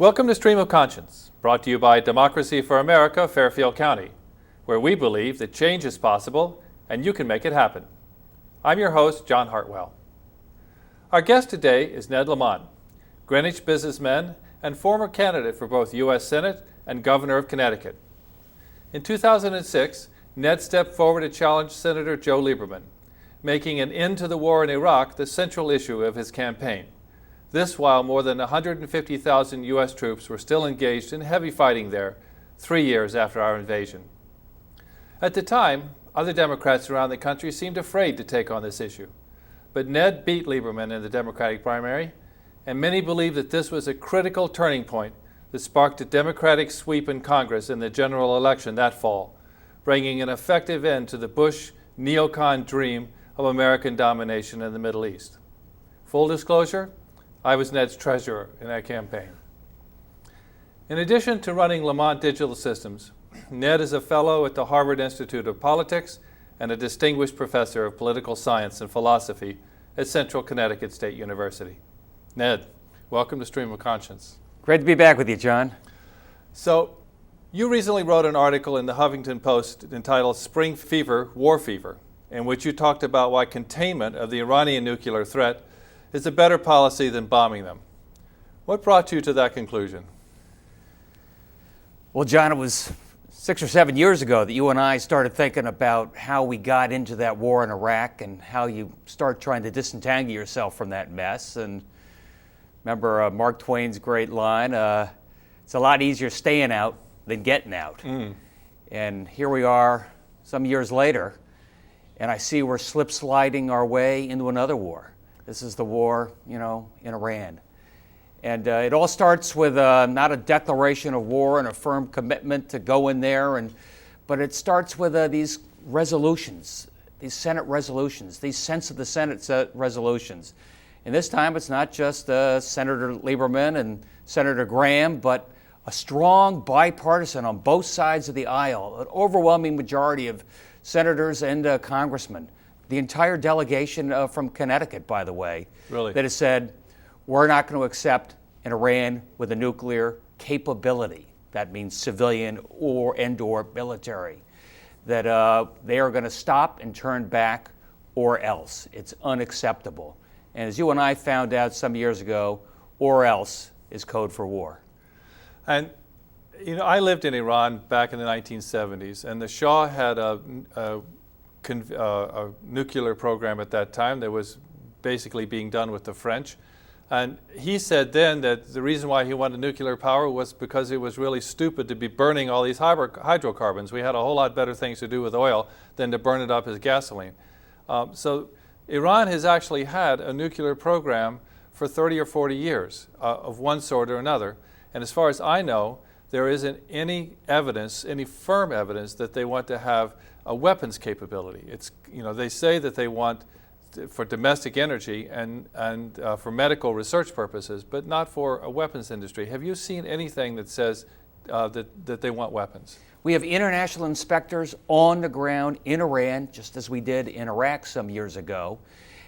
Welcome to Stream of Conscience, brought to you by Democracy for America, Fairfield County, where we believe that change is possible and you can make it happen. I'm your host, John Hartwell. Our guest today is Ned Lamont, Greenwich businessman and former candidate for both U.S. Senate and Governor of Connecticut. In 2006, Ned stepped forward to challenge Senator Joe Lieberman, making an end to the war in Iraq the central issue of his campaign. This while more than 150,000 U.S. troops were still engaged in heavy fighting there 3 years after our invasion. At the time, other Democrats around the country seemed afraid to take on this issue. But Ned beat Lieberman in the Democratic primary, and many believe that this was a critical turning point that sparked a Democratic sweep in Congress in the general election that fall, bringing an effective end to the Bush neocon dream of American domination in the Middle East. Full disclosure, I was Ned's treasurer in that campaign. In addition to running Lamont Digital Systems, Ned is a fellow at the Harvard Institute of Politics and a distinguished professor of political science and philosophy at Central Connecticut State University. Ned, welcome to Stream of Conscience. Great to be back with you, John. So, you recently wrote an article in the Huffington Post entitled Spring Fever, War Fever, in which you talked about why containment of the Iranian nuclear threat is a better policy than bombing them. What brought you to that conclusion? Well, John, it was 6 or 7 years ago that you and I started thinking about how we got into that war in Iraq and how you start trying to disentangle yourself from that mess. And remember Mark Twain's great line, it's a lot easier staying out than getting out. And here we are some years later, and I see we're slip sliding our way into another war. This is the war, in Iran. And it all starts with not a declaration of war and a firm commitment to go in there, but it starts with these resolutions, these Senate resolutions, these sense of the Senate resolutions. And this time it's not just Senator Lieberman and Senator Graham, but a strong bipartisan on both sides of the aisle, an overwhelming majority of senators and congressmen. The entire delegation from Connecticut, by the way, really? That has said, we're not going to accept an Iran with a nuclear capability. That means civilian or military. That they are going to stop and turn back or else. It's unacceptable. And as you and I found out some years ago, or else is code for war. And I lived in Iran back in the 1970s, and the Shah had a nuclear program at that time that was basically being done with the French. And he said then that the reason why he wanted nuclear power was because it was really stupid to be burning all these hydrocarbons. We had a whole lot better things to do with oil than to burn it up as gasoline. So Iran has actually had a nuclear program for 30 or 40 years of one sort or another. And as far as I know, there isn't any evidence, any firm evidence that they want to have a weapons capability. It's, they say that they want for domestic energy and for medical research purposes, but not for a weapons industry. Have you seen anything that says that they want weapons? We have international inspectors on the ground in Iran, just as we did in Iraq some years ago,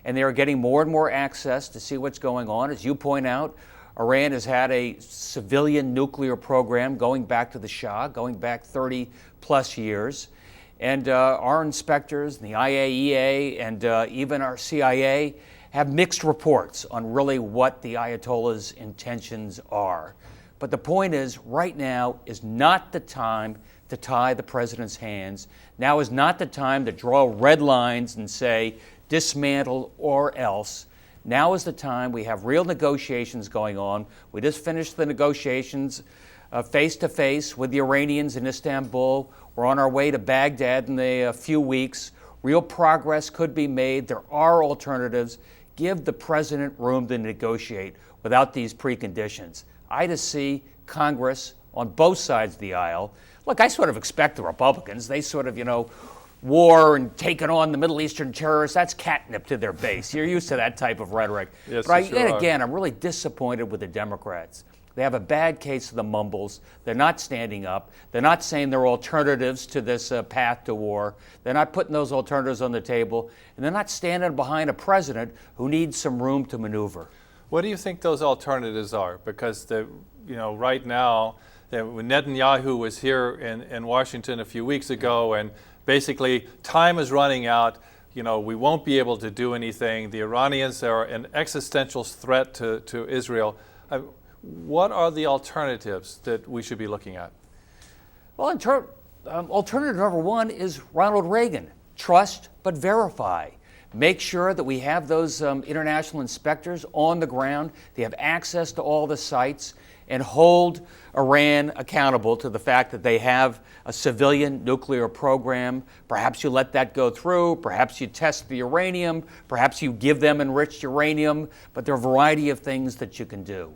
and they are getting more and more access to see what's going on. As you point out, Iran has had a civilian nuclear program going back to the Shah, going back 30 plus years. And our inspectors, the IAEA, and even our CIA have mixed reports on really what the Ayatollah's intentions are. But the point is, right now is not the time to tie the president's hands. Now is not the time to draw red lines and say, dismantle or else. Now is the time. We have real negotiations going on. We just finished the negotiations face-to-face with the Iranians in Istanbul. We're on our way to Baghdad in a few weeks. Real progress could be made. There are alternatives. Give the president room to negotiate without these preconditions. I just see Congress on both sides of the aisle. Look, I sort of expect the Republicans. They sort of, war and taking on the Middle Eastern terrorists, that's catnip to their base. You're used to that type of rhetoric. Yes, but sure again, I'm really disappointed with the Democrats. They have a bad case of the mumbles. They're not standing up. They're not saying there are alternatives to this path to war. They're not putting those alternatives on the table. And they're not standing behind a president who needs some room to maneuver. What do you think those alternatives are? Because the right now, when Netanyahu was here in Washington a few weeks ago, and basically time is running out. We won't be able to do anything. The Iranians are an existential threat to Israel. What are the alternatives that we should be looking at? Well, alternative number one is Ronald Reagan. Trust but verify. Make sure that we have those international inspectors on the ground. They have access to all the sites, and hold Iran accountable to the fact that they have a civilian nuclear program. Perhaps you let that go through. Perhaps you test the uranium. Perhaps you give them enriched uranium. But there are a variety of things that you can do.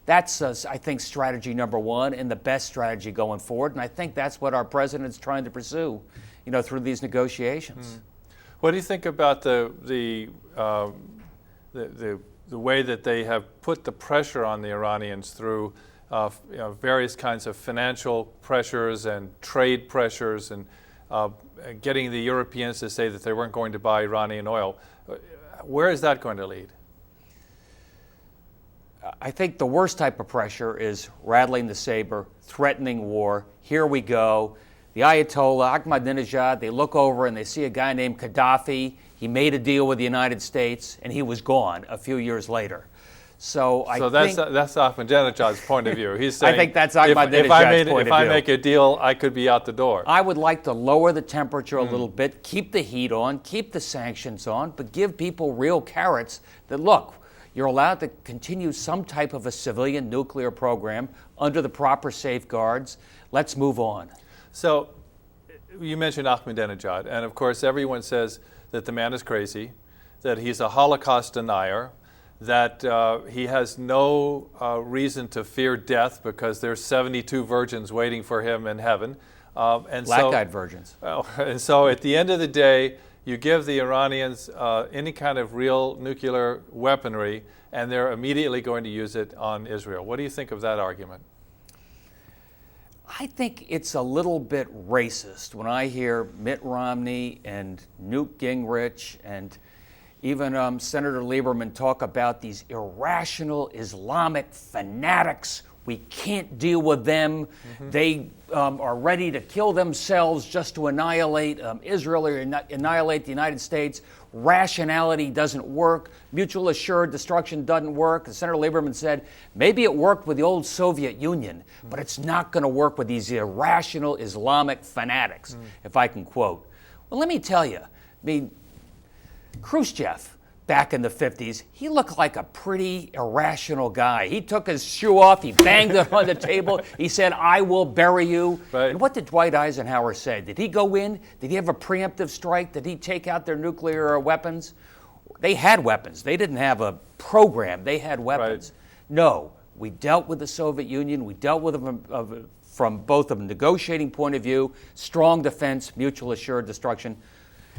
That's, I think, strategy number one and the best strategy going forward. And I think that's what our president's trying to pursue, through these negotiations. What do you think about the way that they have put the pressure on the Iranians through various kinds of financial pressures and trade pressures, and getting the Europeans to say that they weren't going to buy Iranian oil? Where is that going to lead? I think the worst type of pressure is rattling the saber, threatening war. Here we go. The Ayatollah, Ahmadinejad, they look over and they see a guy named Gaddafi. He made a deal with the United States, and he was gone a few years later. So that's Ahmadinejad's point of view. He's saying, I think that's Ahmadinejad's point of view. If I make a deal, I could be out the door. I would like to lower the temperature a little bit, keep the heat on, keep the sanctions on, but give people real carrots that, look, you're allowed to continue some type of a civilian nuclear program under the proper safeguards. Let's move on. So you mentioned Ahmadinejad, and of course everyone says that the man is crazy, that he's a Holocaust denier, that he has no reason to fear death because there's 72 virgins waiting for him in heaven. Black-eyed virgins. And so at the end of the day, you give the Iranians any kind of real nuclear weaponry, and they're immediately going to use it on Israel. What do you think of that argument? I think it's a little bit racist when I hear Mitt Romney and Newt Gingrich and even Senator Lieberman talk about these irrational Islamic fanatics. We can't deal with them. They are ready to kill themselves just to annihilate Israel or annihilate the United States. Rationality doesn't work. Mutual assured destruction doesn't work. As Senator Lieberman said, maybe it worked with the old Soviet Union, but it's not going to work with these irrational Islamic fanatics, if I can quote. Well, let me tell you, Khrushchev, back in the 50s, he looked like a pretty irrational guy. He took his shoe off, he banged it on the table, he said, "I will bury you." Right. And what did Dwight Eisenhower say? Did he go in? Did he have a preemptive strike? Did he take out their nuclear weapons? They had weapons. They didn't have a program. They had weapons. Right. No, we dealt with the Soviet Union. We dealt with them from both a negotiating point of view, strong defense, mutual assured destruction.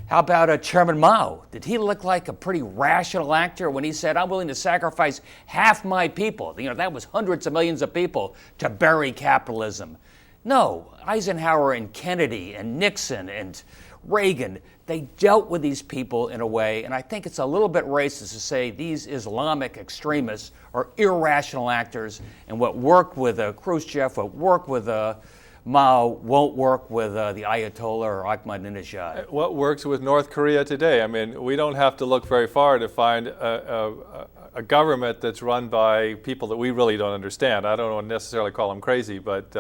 How about Chairman Mao? Did he look like a pretty rational actor when he said, "I'm willing to sacrifice half my people"? That was hundreds of millions of people to bury capitalism. No, Eisenhower and Kennedy and Nixon and Reagan, they dealt with these people in a way, and I think it's a little bit racist to say these Islamic extremists are irrational actors, and what worked with Khrushchev, what worked with Mao won't work with the Ayatollah or Ahmadinejad. What works with North Korea today? I mean, we don't have to look very far to find a government that's run by people that we really don't understand. I don't necessarily call them crazy, but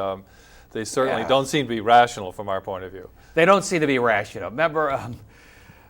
they certainly don't seem to be rational from our point of view. They don't seem to be rational. Remember,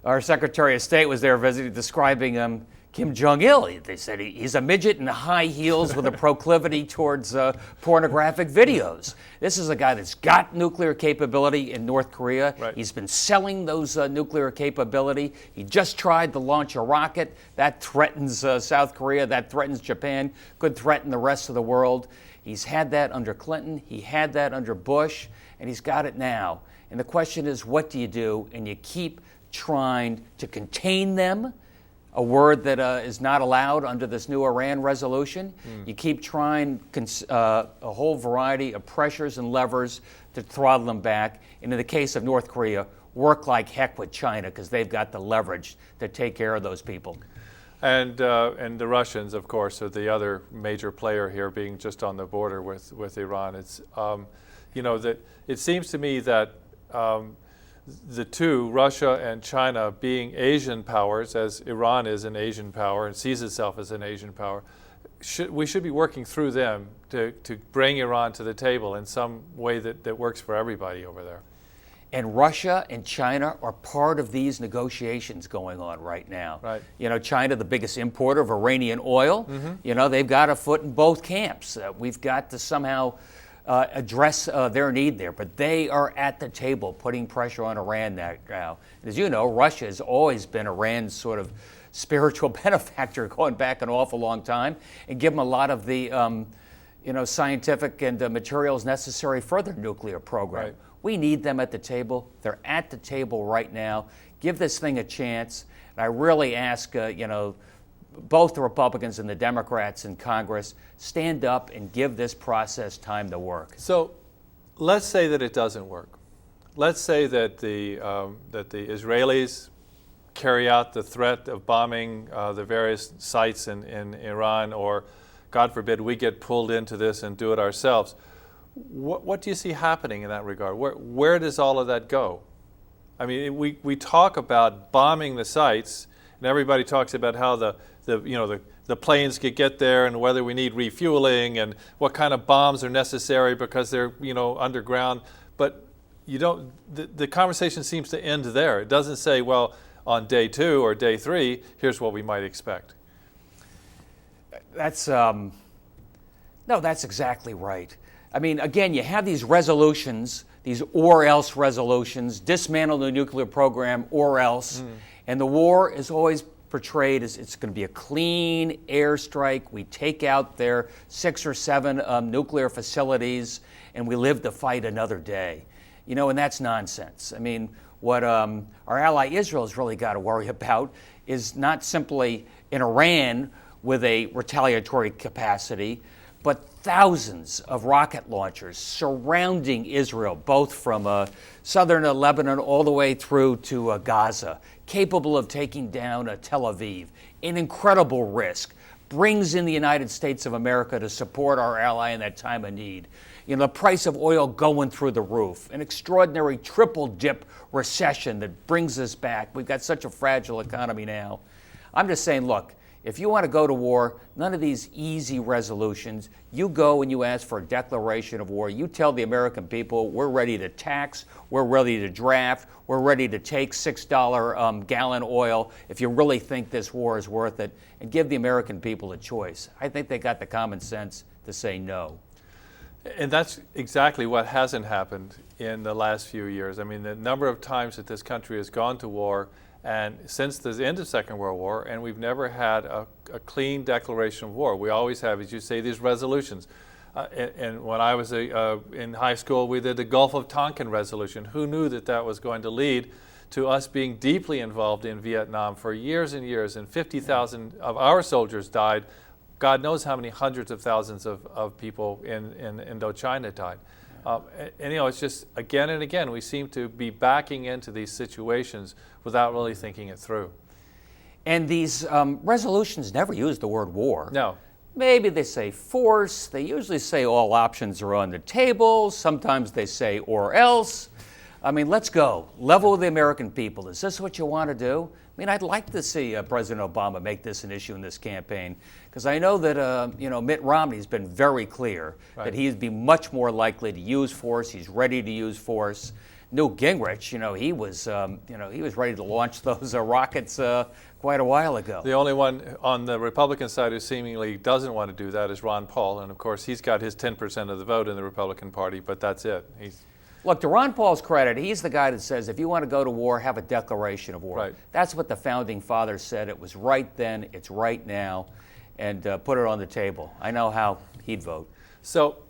our Secretary of State was there visiting, describing Kim Jong-il. They said he's a midget in high heels with a proclivity towards pornographic videos. This is a guy that's got nuclear capability in North Korea. Right. He's been selling those nuclear capability. He just tried to launch a rocket. That threatens South Korea. That threatens Japan. Could threaten the rest of the world. He's had that under Clinton. He had that under Bush. And he's got it now. And the question is, what do? And you keep trying to contain them, a word that is not allowed under this new Iran resolution. You keep trying a whole variety of pressures and levers to throttle them back. And in the case of North Korea, work like heck with China because they've got the leverage to take care of those people. And the Russians, of course, are the other major player here, being just on the border with Iran. It's that it seems to me that the two, Russia and China, being Asian powers, as Iran is an Asian power and sees itself as an Asian power, we should be working through them to bring Iran to the table in some way that works for everybody over there. And Russia and China are part of these negotiations going on right now. Right. China, the biggest importer of Iranian oil, they've got a foot in both camps. We've got to somehow address their need there. But they are at the table putting pressure on Iran now. And as you know, Russia has always been Iran's sort of spiritual benefactor going back an awful long time and give them a lot of the scientific and materials necessary for their nuclear program. Right. We need them at the table. They're at the table right now. Give this thing a chance. And I really ask, both the Republicans and the Democrats in Congress, stand up and give this process time to work. So let's say that it doesn't work. Let's say that the Israelis carry out the threat of bombing the various sites in Iran, or, God forbid, we get pulled into this and do it ourselves. What do you see happening in that regard? Where does all of that go? I mean, we talk about bombing the sites, and everybody talks about how the planes could get there and whether we need refueling and what kind of bombs are necessary because they're underground. But the conversation seems to end there. It doesn't say, well, on day 2 or day 3, here's what we might expect. That's exactly right. I mean, again, you have these resolutions, these or else resolutions, dismantle the nuclear program or else, and the war is always portrayed as it's going to be a clean airstrike. We take out their 6 or 7 nuclear facilities and we live to fight another day. And that's nonsense. I mean, what our ally Israel has really got to worry about is not simply in Iran with a retaliatory capacity, but thousands of rocket launchers surrounding Israel, both from southern Lebanon all the way through to Gaza, capable of taking down Tel Aviv. An incredible risk. Brings in the United States of America to support our ally in that time of need. The price of oil going through the roof. An extraordinary triple dip recession that brings us back. We've got such a fragile economy now. I'm just saying, look, if you want to go to war, none of these easy resolutions. You go and you ask for a declaration of war. You tell the American people, we're ready to tax, we're ready to draft, we're ready to take $6 gallon oil if you really think this war is worth it, and give the American people a choice. I think they got the common sense to say no. And that's exactly what hasn't happened in the last few years. I mean, the number of times that this country has gone to war, and since the end of the Second World War, and we've never had a clean declaration of war. We always have, as you say, these resolutions. And when I was in high school, we did the Gulf of Tonkin resolution. Who knew that was going to lead to us being deeply involved in Vietnam for years and years, and 50,000 of our soldiers died. God knows how many hundreds of thousands of people in Indochina died. And it's just, again and again, we seem to be backing into these situations without really thinking it through. And these resolutions never use the word war. No. Maybe they say force. They usually say all options are on the table. Sometimes they say or else. I mean, let's go. Level with the American people. Is this what you want to do? I mean, I'd like to see President Obama make this an issue in this campaign, because I know that Mitt Romney's been very clear that he'd be much more likely to use force. He's ready to use force. Newt Gingrich, he was ready to launch those rockets quite a while ago. The only one on the Republican side who seemingly doesn't want to do that is Ron Paul, and of course he's got his 10% of the vote in the Republican Party, but that's it. Look, to Ron Paul's credit, he's the guy that says if you want to go to war, have a declaration of war. Right. That's what the founding fathers said. It was right then, it's right now, and put it on the table. I know how he'd vote. So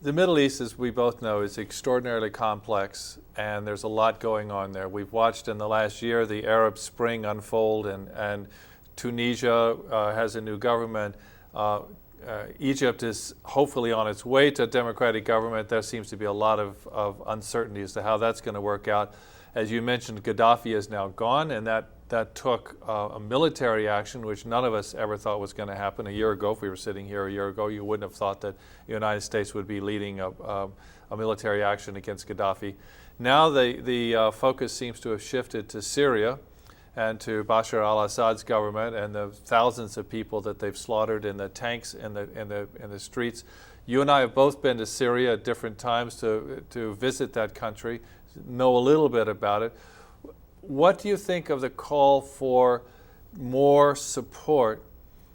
the Middle East, as we both know, is extraordinarily complex, and there's a lot going on there. We've watched in the last year the Arab Spring unfold, and Tunisia has a new government. Egypt is hopefully on its way to a democratic government. There seems to be a lot of uncertainty as to how that's going to work out. As you mentioned, Gaddafi is now gone, and that that took a military action, which none of us ever thought was going to happen. A year ago, if we were sitting here a year ago, you wouldn't have thought that the United States would be leading a military action against Gaddafi. Now the focus seems to have shifted to Syria and to Bashar al-Assad's government and the thousands of people that they've slaughtered in the tanks in the streets. You and I have both been to Syria at different times to visit that country, know a little bit about it. What do you think of the call for more support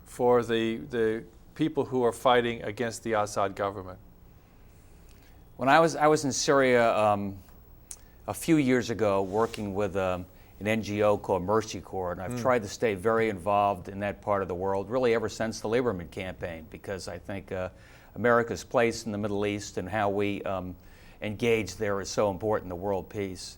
for the people who are fighting against the Assad government? When I was in Syria a few years ago working with an NGO called Mercy Corps, and I've tried to stay very involved in that part of the world really ever since the Lieberman campaign, because I think America's place in the Middle East and how we engage there is so important to world peace.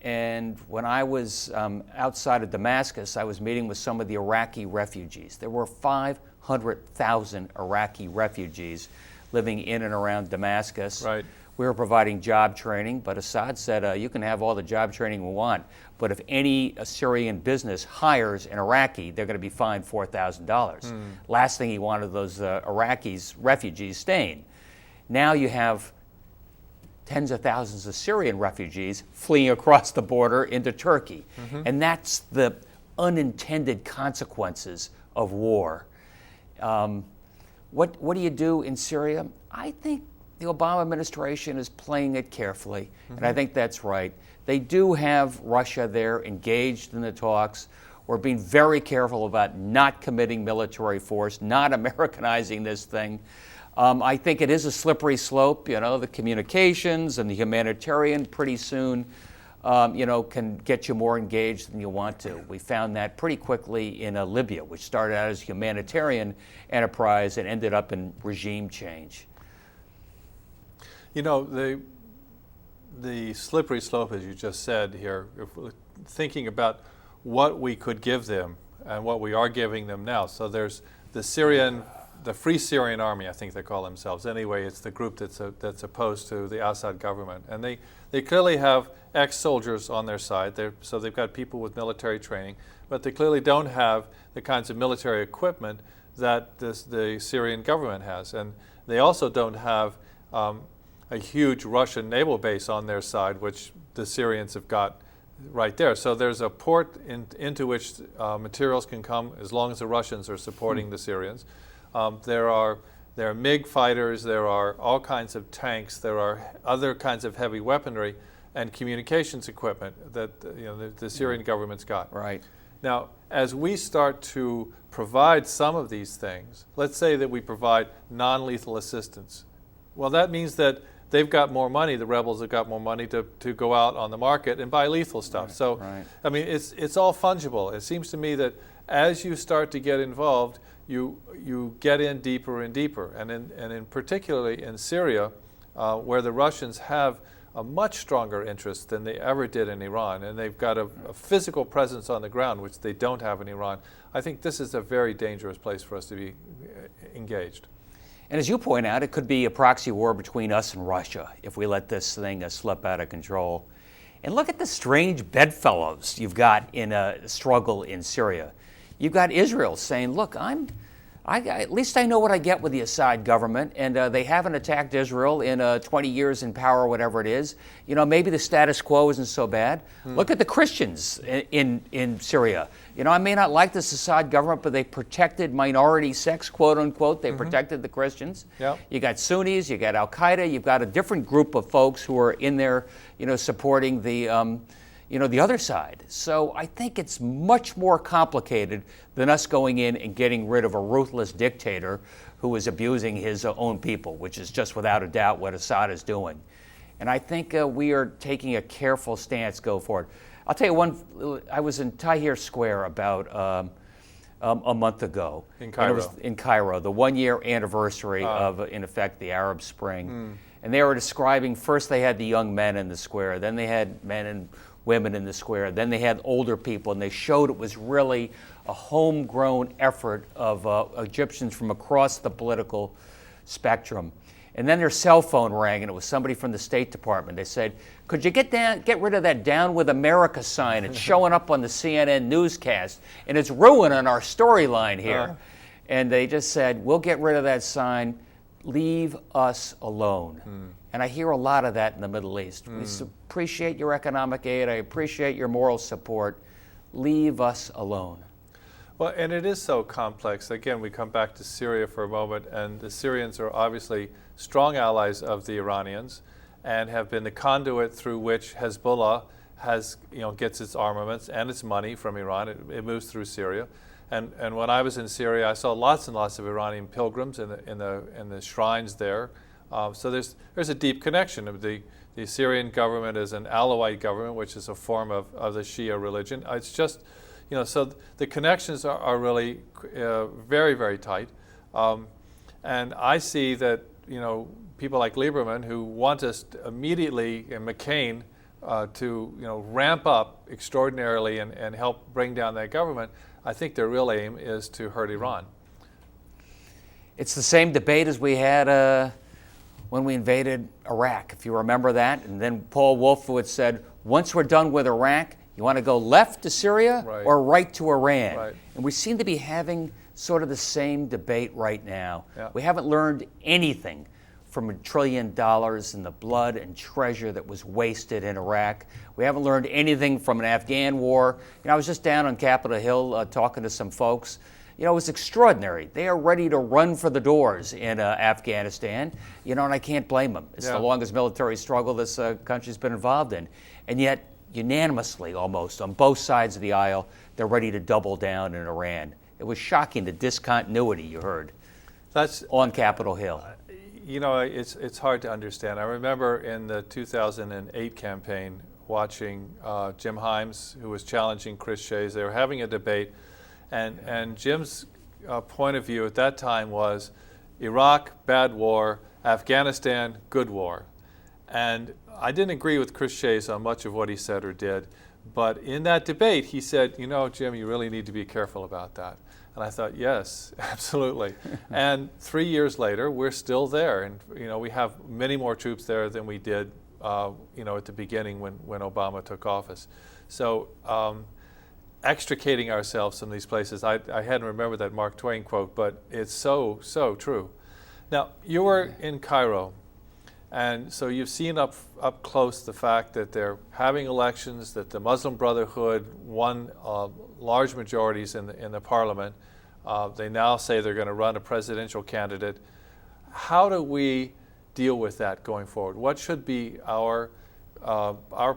And when I was outside of Damascus, I was meeting with some of the Iraqi refugees. There were 500,000 Iraqi refugees living in and around Damascus. Right. We were providing job training, but Assad said, you can have all the job training we want, but if any Syrian business hires an Iraqi, they're going to be fined $4,000. Last thing he wanted those Iraqis, refugees, staying. Now you have tens of thousands of Syrian refugees fleeing across the border into Turkey. And that's the unintended consequences of war. What do you do in Syria? I think the Obama administration is playing it carefully, and I think that's right. They do have Russia there engaged in the talks. We're being very careful about not committing military force, not Americanizing this thing. I think it is a slippery slope, the communications and the humanitarian pretty soon, can get you more engaged than you want to. We found that pretty quickly in Libya, which started out as a humanitarian enterprise and ended up in regime change. The slippery slope, as you just said here, if we're thinking about what we could give them and what we are giving them now. So there's the Free Syrian Army, I think they call themselves. Anyway, it's the group that's opposed to the Assad government. And they clearly have ex-soldiers on their side. So they've got people with military training, but they clearly don't have the kinds of military equipment that the Syrian government has. And they also don't have a huge Russian naval base on their side, which the Syrians have got right there. So there's a port into which materials can come as long as the Russians are supporting the Syrians. There are MiG fighters, there are all kinds of tanks, there are other kinds of heavy weaponry and communications equipment that the Syrian government's got. Right. Now, as we start to provide some of these things, let's say that we provide non-lethal assistance. Well, that means that they've got more money, the rebels have got more money to go out on the market and buy lethal stuff. Right, so, right. I mean, it's all fungible. It seems to me that as you start to get involved, you get in deeper and deeper. And in particularly in Syria, where the Russians have a much stronger interest than they ever did in Iran, and they've got a physical presence on the ground, which they don't have in Iran. I think this is a very dangerous place for us to be engaged. And as you point out, it could be a proxy war between us and Russia if we let this thing slip out of control. And look at the strange bedfellows you've got in a struggle in Syria. You've got Israel saying, look, at least I know what I get with the Assad government, and they haven't attacked Israel in 20 years in power, whatever it is. Maybe the status quo isn't so bad. Look at the Christians in Syria. I may not like this Assad government, but they protected minority sects, quote unquote. They protected the Christians. Yep. You got Sunnis, you got Al-Qaeda, you've got a different group of folks who are in there, supporting the other side. So I think it's much more complicated than us going in and getting rid of a ruthless dictator who is abusing his own people, which is just without a doubt what Assad is doing. And I think we are taking a careful stance go forward. I'll tell you I was in Tahrir Square about a month ago. In Cairo. And it was in Cairo, the 1-year anniversary of, in effect, the Arab Spring. And they were describing, first they had the young men in the square, then they had men and women in the square, then they had older people, and they showed it was really a homegrown effort of Egyptians from across the political spectrum. And then their cell phone rang, and it was somebody from the State Department. They said, could you get rid of that Down with America sign? It's showing up on the CNN newscast, and it's ruining our storyline here. And they just said, we'll get rid of that sign. Leave us alone. And I hear a lot of that in the Middle East. We appreciate your economic aid. I appreciate your moral support. Leave us alone. Well, and it is so complex. Again, we come back to Syria for a moment, and the Syrians are obviously strong allies of the Iranians and have been the conduit through which Hezbollah gets its armaments and its money from Iran. It moves through Syria. And when I was in Syria, I saw lots and lots of Iranian pilgrims in the shrines there. So there's a deep connection. The Syrian government is an Alawite government, which is a form of the Shia religion. It's just, so the connections are really very, very tight. And I see that, people like Lieberman who want us immediately, and McCain, to ramp up extraordinarily and help bring down that government. I think their real aim is to hurt Iran. It's the same debate as we had when we invaded Iraq, if you remember that. And then Paul Wolfowitz said, once we're done with Iraq, you want to go left to Syria or right to Iran? Right. And we seem to be having sort of the same debate right now. Yeah. We haven't learned anything from $1 trillion in the blood and treasure that was wasted in Iraq. We haven't learned anything from an Afghan war. I was just down on Capitol Hill talking to some folks. It was extraordinary. They are ready to run for the doors in Afghanistan, and I can't blame them. It's the longest military struggle this country's been involved in. And yet, unanimously almost, on both sides of the aisle, they're ready to double down in Iran. It was shocking, the discontinuity you heard on Capitol Hill. It's hard to understand. I remember in the 2008 campaign watching Jim Himes, who was challenging Chris Shays. They were having a debate, and Jim's point of view at that time was Iraq, bad war, Afghanistan, good war. And I didn't agree with Chris Shays on much of what he said or did, but in that debate he said, Jim, you really need to be careful about that. And I thought, yes, absolutely. And 3 years later, we're still there. And, we have many more troops there than we did, at the beginning when Obama took office. So extricating ourselves from these places, I hadn't remembered that Mark Twain quote, but it's so, so true. Now, you were in Cairo. And so you've seen up close the fact that they're having elections, that the Muslim Brotherhood won large majorities in the parliament. They now say they're going to run a presidential candidate. How do we deal with that going forward? What should be our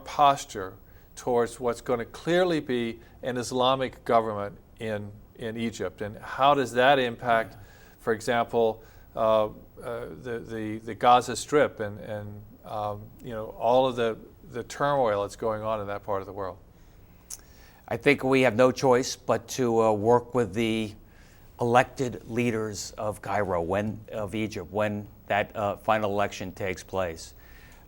posture towards what's going to clearly be an Islamic government in Egypt? And how does that impact, for example, the Gaza Strip and all of the turmoil that's going on in that part of the world? I think we have no choice but to work with the elected leaders of Egypt, when that final election takes place.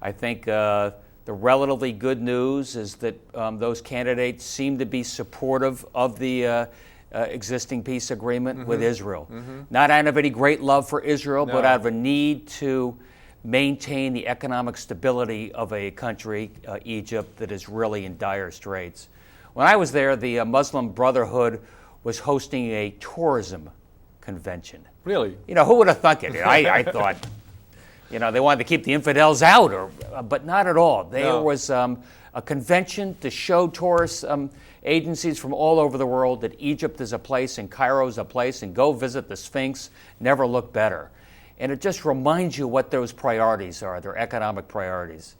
I think the relatively good news is that those candidates seem to be supportive of the existing peace agreement with Israel. Not out of any great love for Israel, but out of a need to maintain the economic stability of a country, Egypt, that is really in dire straits. When I was there, the Muslim Brotherhood was hosting a tourism convention. Really? Who would have thunk it? I thought, they wanted to keep the infidels out, but not at all. There was a convention to show tourists, agencies from all over the world, that Egypt is a place and Cairo is a place, and go visit the Sphinx, never look better. And it just reminds you what those priorities are, their economic priorities.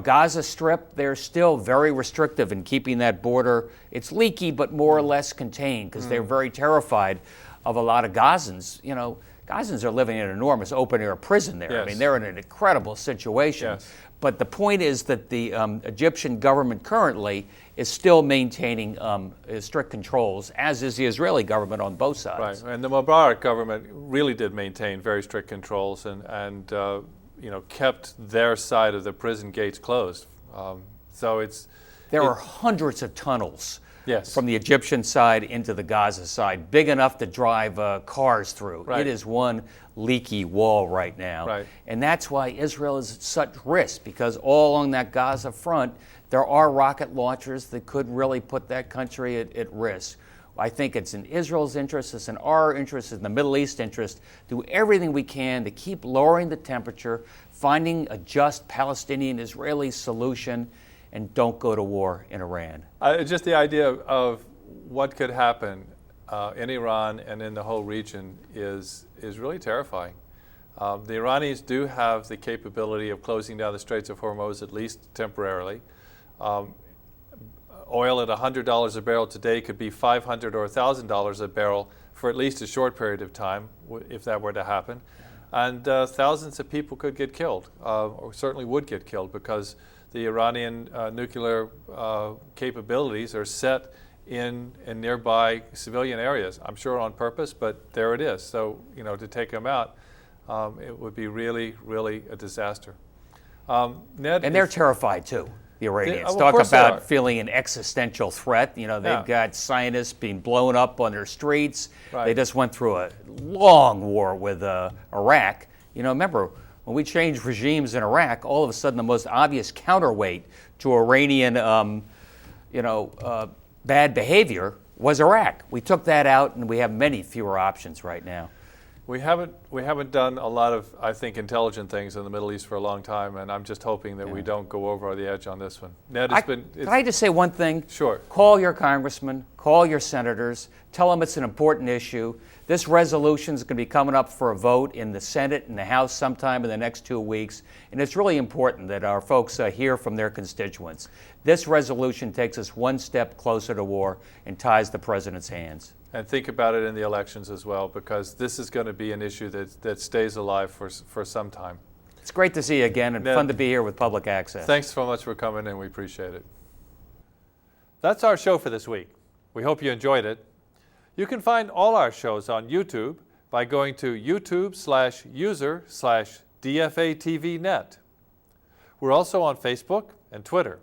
Gaza Strip, they're still very restrictive in keeping that border. It's leaky, but more or less contained, because they're very terrified of a lot of Gazans. Gazans are living in an enormous open-air prison there. Yes. I mean, they're in an incredible situation. Yes. But the point is that the Egyptian government currently is still maintaining strict controls, as is the Israeli government on both sides. Right, and the Mubarak government really did maintain very strict controls and kept their side of the prison gates closed. So there are hundreds of tunnels Yes. from the Egyptian side into the Gaza side, big enough to drive cars through. Right. It is one leaky wall right now. Right. And that's why Israel is at such risk, because all along that Gaza front, there are rocket launchers that could really put that country at risk. I think it's in Israel's interest, it's in our interest, it's in the Middle East interest, do everything we can to keep lowering the temperature, finding a just Palestinian-Israeli solution, and don't go to war in Iran. Just the idea of what could happen in Iran and in the whole region is really terrifying. The Iranians do have the capability of closing down the Straits of Hormuz, at least temporarily. Oil at $100 a barrel today could be $500 or $1,000 a barrel for at least a short period of time, if that were to happen. And thousands of people could get killed, or certainly would get killed, because the Iranian nuclear capabilities are set in nearby civilian areas. I'm sure on purpose, but there it is. So, to take them out, it would be really, really a disaster. Ned, and they're terrified too. The Iranians of talk course they about are. feeling an existential threat. They've Yeah. got scientists being blown up on their streets. Right. They just went through a long war with Iraq. Remember, when we changed regimes in Iraq, all of a sudden the most obvious counterweight to Iranian, bad behavior was Iraq. We took that out, and we have many fewer options right now. We haven't done a lot of, I think, intelligent things in the Middle East for a long time, and I'm just hoping that we don't go over the edge on this one. Ned, Can I just say one thing? Sure. Call your congressman, call your senators, tell them it's an important issue. This resolution is going to be coming up for a vote in the Senate and the House sometime in the next 2 weeks, and it's really important that our folks hear from their constituents. This resolution takes us one step closer to war and ties the president's hands. And think about it in the elections as well, because this is going to be an issue that stays alive for some time. It's great to see you again, and Ned, fun to be here with Public Access. Thanks so much for coming, and we appreciate it. That's our show for this week. We hope you enjoyed it. You can find all our shows on YouTube by going to youtube.com/user/DFATVNet. We're also on Facebook and Twitter.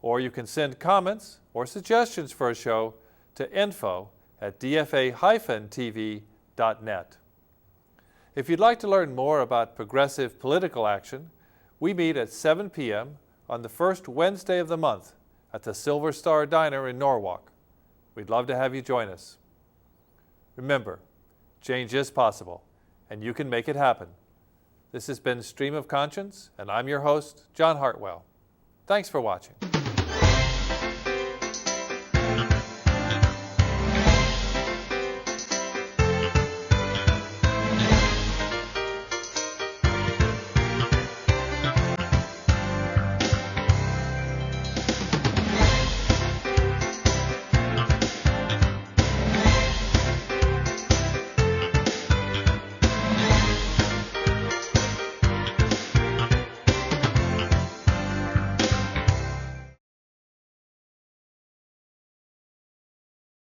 Or you can send comments or suggestions for a show to info@dfa-tv.net. If you'd like to learn more about progressive political action, we meet at 7 p.m. on the first Wednesday of the month at the Silver Star Diner in Norwalk. We'd love to have you join us. Remember, change is possible, and you can make it happen. This has been Stream of Conscience, and I'm your host, John Hartwell. Thanks for watching.